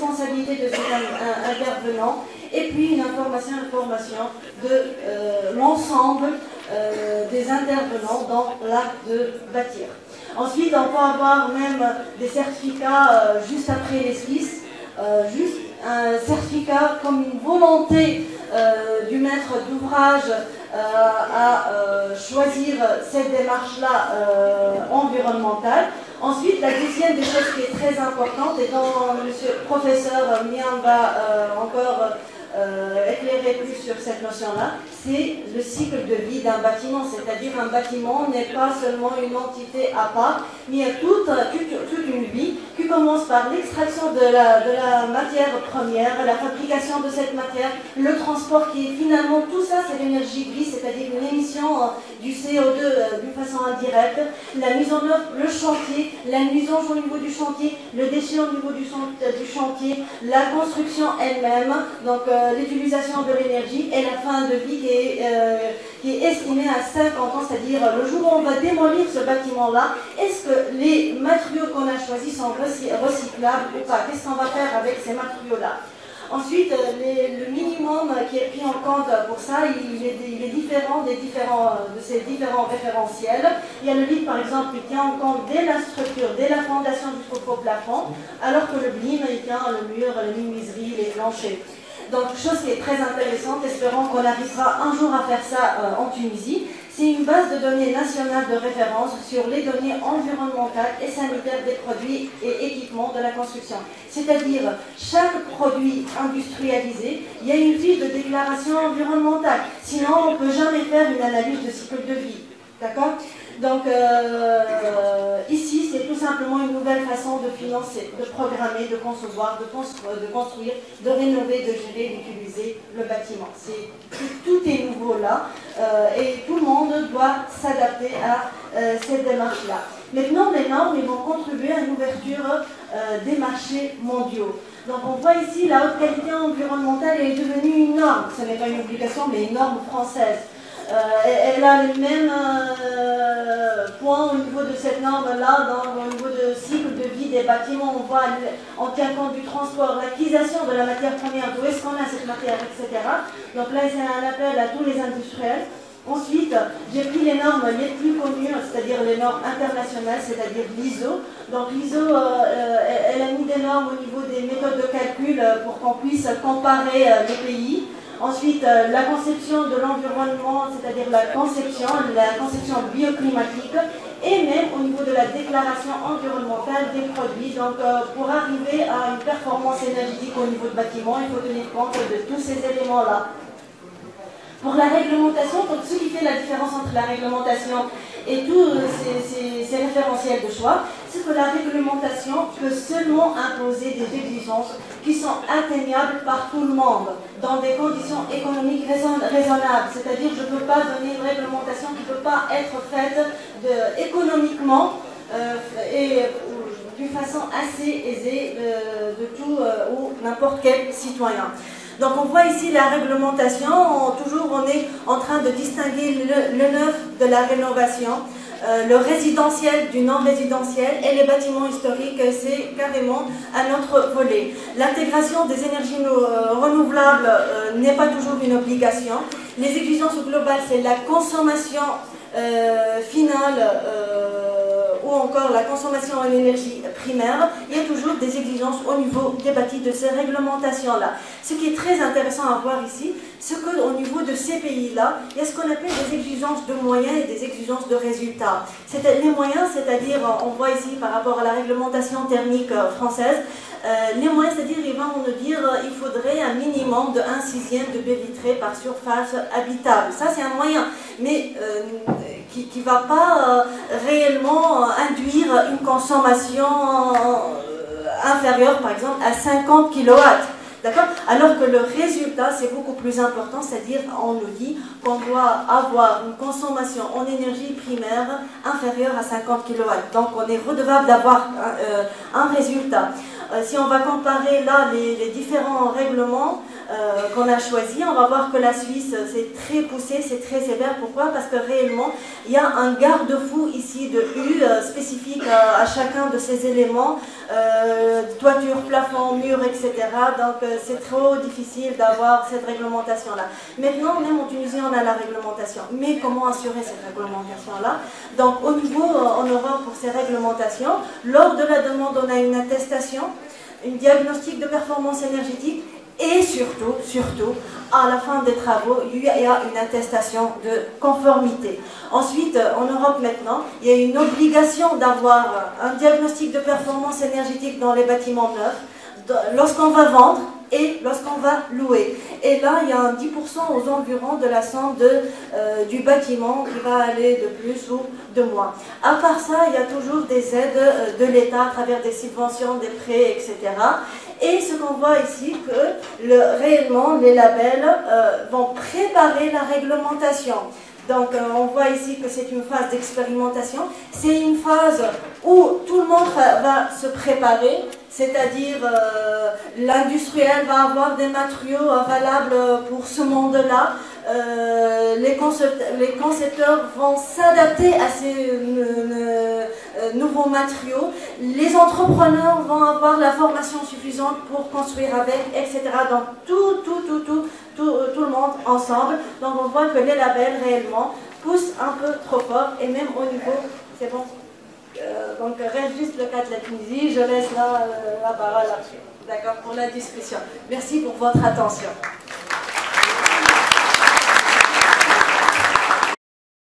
responsabilité de cet intervenant, et puis une information de l'ensemble des intervenants dans l'acte de bâtir. Ensuite, on peut avoir même des certificats juste après l'esquisse, juste un certificat comme une volonté du maître d'ouvrage à choisir cette démarche-là environnementale. Ensuite, la deuxième des choses qui est très importante, et dont le professeur Mian va encore éclairer plus sur cette notion-là, c'est le cycle de vie d'un bâtiment. C'est-à-dire un bâtiment n'est pas seulement une entité à part, mais il y a toute une vie qui commence par l'extraction de la matière première, la fabrication de cette matière, le transport qui est finalement, tout ça c'est l'énergie grise, c'est-à-dire une émission du CO2 d'une façon indirecte, la mise en œuvre, le chantier, la nuisance au niveau du chantier, le déchet au niveau du chantier, la construction elle-même, donc l'utilisation de l'énergie et la fin de vie qui est estimée à 50 ans, c'est-à-dire le jour où on va démolir ce bâtiment-là, est-ce que les matériaux qu'on a choisis sont recyclables ou pas? Qu'est-ce qu'on va faire avec ces matériaux-là? Ensuite, le minimum qui est pris en compte pour ça, il est différent de ces différents référentiels. Il y a le LEED, par exemple, qui tient en compte dès la structure, dès la fondation jusqu'au plafond, alors que le BLIM, il tient le mur, les menuiseries, les planchers. Donc, chose qui est très intéressante, espérons qu'on arrivera un jour à faire ça en Tunisie. C'est une base de données nationale de référence sur les données environnementales et sanitaires des produits et équipements de la construction. C'est-à-dire, chaque produit industrialisé, il y a une fiche de déclaration environnementale. Sinon, on ne peut jamais faire une analyse de cycle de vie. D'accord? Donc, ici, c'est tout simplement une nouvelle façon de financer, de programmer, de concevoir, de construire, de rénover, de gérer, d'utiliser le bâtiment. Tout est nouveau là et tout le monde doit s'adapter à cette démarche-là. Maintenant, les normes ils vont contribuer à une ouverture des marchés mondiaux. Donc, on voit ici la haute qualité environnementale est devenue une norme. Ce n'est pas une obligation, mais une norme française. Elle a le même point au niveau de cette norme-là, au niveau du cycle de vie des bâtiments. On tient compte du transport, l'acquisition de la matière première, d'où est-ce qu'on a cette matière, etc. Donc là, c'est un appel à tous les industriels. Ensuite, j'ai pris les normes les plus connues, c'est-à-dire les normes internationales, c'est-à-dire l'ISO. Donc l'ISO, elle a mis des normes au niveau des méthodes de calcul pour qu'on puisse comparer les pays. Ensuite, la conception de l'environnement, c'est-à-dire la conception bioclimatique, et même au niveau de la déclaration environnementale des produits. Donc, pour arriver à une performance énergétique au niveau du bâtiment, il faut tenir compte de tous ces éléments-là. Pour la réglementation, donc ce qui fait la différence entre la réglementation et tous ces référentiels de choix, c'est que la réglementation peut seulement imposer des exigences qui sont atteignables par tout le monde, dans des conditions économiques raisonnables. C'est-à-dire, je ne peux pas donner une réglementation qui ne peut pas être faite économiquement et d'une façon assez aisée de tout ou n'importe quel citoyen. Donc on voit ici la réglementation, toujours on est en train de distinguer le neuf de la rénovation, le résidentiel du non résidentiel et les bâtiments historiques, c'est carrément un autre volet. L'intégration des énergies renouvelables n'est pas toujours une obligation. Les exigences globales, c'est la consommation finale ou encore la consommation en énergie primaire. Il y a toujours des exigences au niveau des bâtis de ces réglementations-là. Ce qui est très intéressant à voir ici, c'est qu'au niveau de ces pays-là, il y a ce qu'on appelle des exigences de moyens et des exigences de résultats. Les moyens, c'est-à-dire, on voit ici par rapport à la réglementation thermique française, les moyens, c'est-à-dire, ils vont nous dire qu'il faudrait un minimum de 1/6 de baie vitrée par surface habitable. Ça, c'est un moyen, mais qui ne va pas réellement induire une consommation inférieure, par exemple, à 50 kW. D'accord? Alors que le résultat, c'est beaucoup plus important, c'est-à-dire, on nous dit qu'on doit avoir une consommation en énergie primaire inférieure à 50 kW. Donc, on est redevable d'avoir un résultat. Si on va comparer là les différents règlements, qu'on a choisi. On va voir que la Suisse, c'est très poussé, c'est très sévère. Pourquoi? Parce que réellement, il y a un garde-fou ici de U spécifique à chacun de ces éléments, toiture, plafond, mur, etc. Donc c'est trop difficile d'avoir cette réglementation-là. Maintenant, même en Tunisie, on a la réglementation. Mais comment assurer cette réglementation-là? Donc au niveau en Europe, pour ces réglementations, lors de la demande, on a une attestation, une diagnostic de performance énergétique et surtout, à la fin des travaux, il y a une attestation de conformité. Ensuite, en Europe maintenant, il y a une obligation d'avoir un diagnostic de performance énergétique dans les bâtiments neufs, lorsqu'on va vendre et lorsqu'on va louer. Et là, il y a un 10% aux environs de la somme du bâtiment qui va aller de plus ou de moins. À part ça, il y a toujours des aides de l'État à travers des subventions, des prêts, etc. Et ce qu'on voit ici, que réellement, les labels vont préparer la réglementation. Donc, on voit ici que c'est une phase d'expérimentation. C'est une phase où tout le monde va se préparer, c'est-à-dire l'industriel va avoir des matériaux valables pour ce monde-là. Les concepteurs vont s'adapter à ces nouveaux matériaux. Les entrepreneurs vont avoir la formation suffisante pour construire avec, etc. Donc, tout le monde ensemble. Donc on voit que les labels réellement poussent un peu trop fort et même au niveau, c'est bon. Donc reste juste le cas de la Tunisie, je laisse là la parole après. D'accord, pour la discussion. Merci pour votre attention.